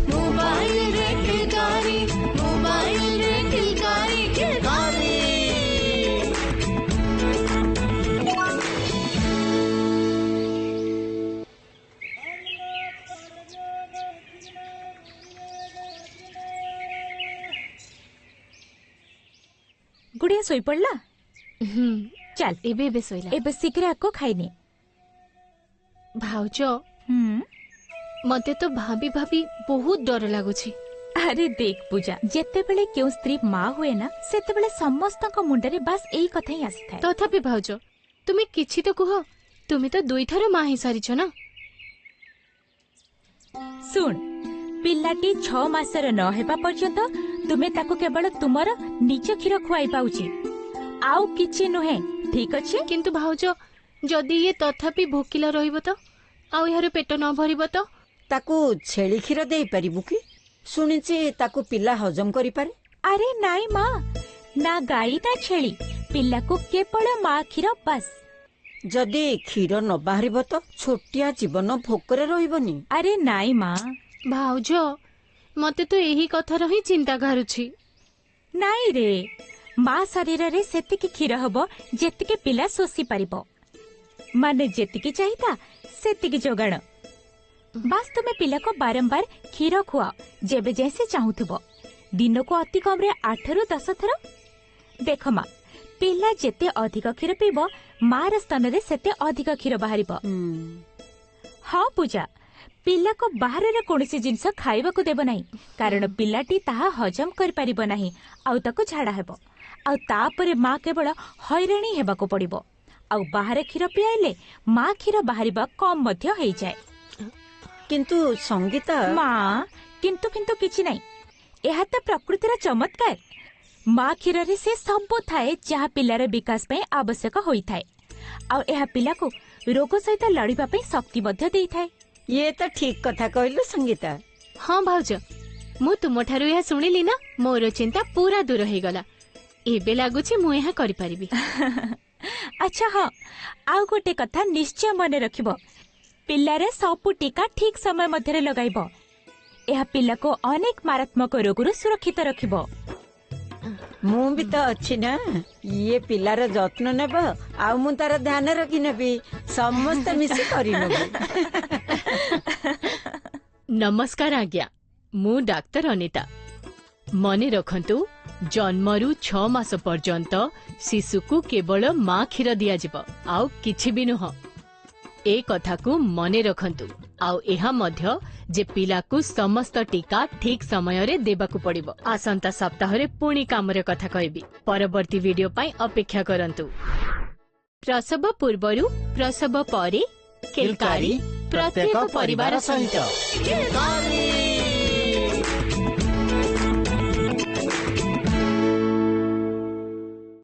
Mobile रे किलकारी, mobile रे किलकारी किलकारी। गुड़िया सोई पड़ला? चल एबे सोइला। एबे शीघ्र आको खाइने। भाउज मते तो भाभी भाभी बहुत डर लागुछि। अरे देख पूजा, जेते बेले क्यों स्त्री माँ हुए ना सेते बेले समस्तक मुंडरे बस एई कथा ही आसी थाए। तथापि भाउज तुमे किछि तो कुह, तुमे तो दुई थर माँ ही सारिछ ना। सुन, पिलाटी 6 मासर न हेबा पर्यंत तुमे ताको केवल तुमर निज क्षीर खुआई पाउची, आउ किछि नुहे। ठीक अछि? किंतु भाउज जदि ये तथापि भोकिला रहिबो तो आउ यार पेट न भरिबो तो? ताकू छेली क्षीर देई परिबु कि? सुनिछि ताकू पिला हजम करि पारे। अरे नाई माँ, ना गाई ना छेली, पिला को केवल माँ क्षीर बस। जदि क्षीर न बाहरिबो तो छोटिया जीवन भोकरे रहिबनी। अरे नाई माँ। भाउज मते तो यही कथार ही चिंता घारुछि। नाई रे, माँ शरीर रे सेतिकी क्षीर हबो जेतिके पिला शोषी पारिबो। माने जेतिकी चाहिता सेतिकी जोगाण। बस तुमे पिला को बारंबार क्षीर खुआ जेबे जैसे चाहूथुबो। दिन को अति कम रे 8 रु 10 थर। देख माँ, पिला जेते अधिक क्षीर पीबो मार स्तन रे सेते अधिक क्षीर बाहरिबो। हाँ पूजा, पिला को बाहर रे कोनोसी जिंस खाइबा को देबो नाही, कारण पिलाटी ताहा हजम कर परिबो नाही आउ ताको झाड़ा हेबो। आउ तापरे माँ केवल हैराणी हेबा को पड़िबो। आउ बाहर क्षीर पियाइले माँ क्षीर बाहरिबा कम मध्य हेइ जाय। किंतु संगीता माँ, किंतु किंतु किछि नाही, एहा त प्रकृतिर चमत्कार। माँ क्षीर रे से सब थाए जहा पिलार विकास पय आवश्यक होई थाए। आउ एहा पिला को रोग सहित लड़िबा पय शक्ति मध्य देई थाए। ये तो ठीक कथा कहलु संगीता। हाँ भाउज, मु तुम ठारू यह सुनिली ना, मोर चिंता पूरा दूर हो गला। एबे लागुछि मु यह करि परिबी। अच्छा हाँ, आउ गोटे कथा निश्चय मन रखिबो, पिल्लारे सबु टीका ठीक समय मध्यरे लगाइबो। एहा पिल्ला को अनेक मारात्मक रोगरु सुरक्षित रखिबो। मु भी तो अच्छी ना, ये पिलार जत्न नेब आ मु तार ध्यान रखी नेबी, समस्त मिसी करि नेबी। नमस्कार आज्ञा, मु डाक्टर अनिता। मने रखंतु, जन्मरु 6 मास पर्यंत शिशु को केवल माँ क्षीर दिया जिवो, आउ किछि भी नुह। ए कथा को मने रखंतु, आउ एहा मध्य जे पिला को समस्त टीका ठीक समय रे देबाकू पड़िबो। आसंता सप्ताह रे पुणी कामरे कथा कहबी। परवर्ती वीडियो पाई अपेक्षा करंतु। प्रसव पूर्वरु प्रसव परे किलकारी प्रत्येक परिवार सहित।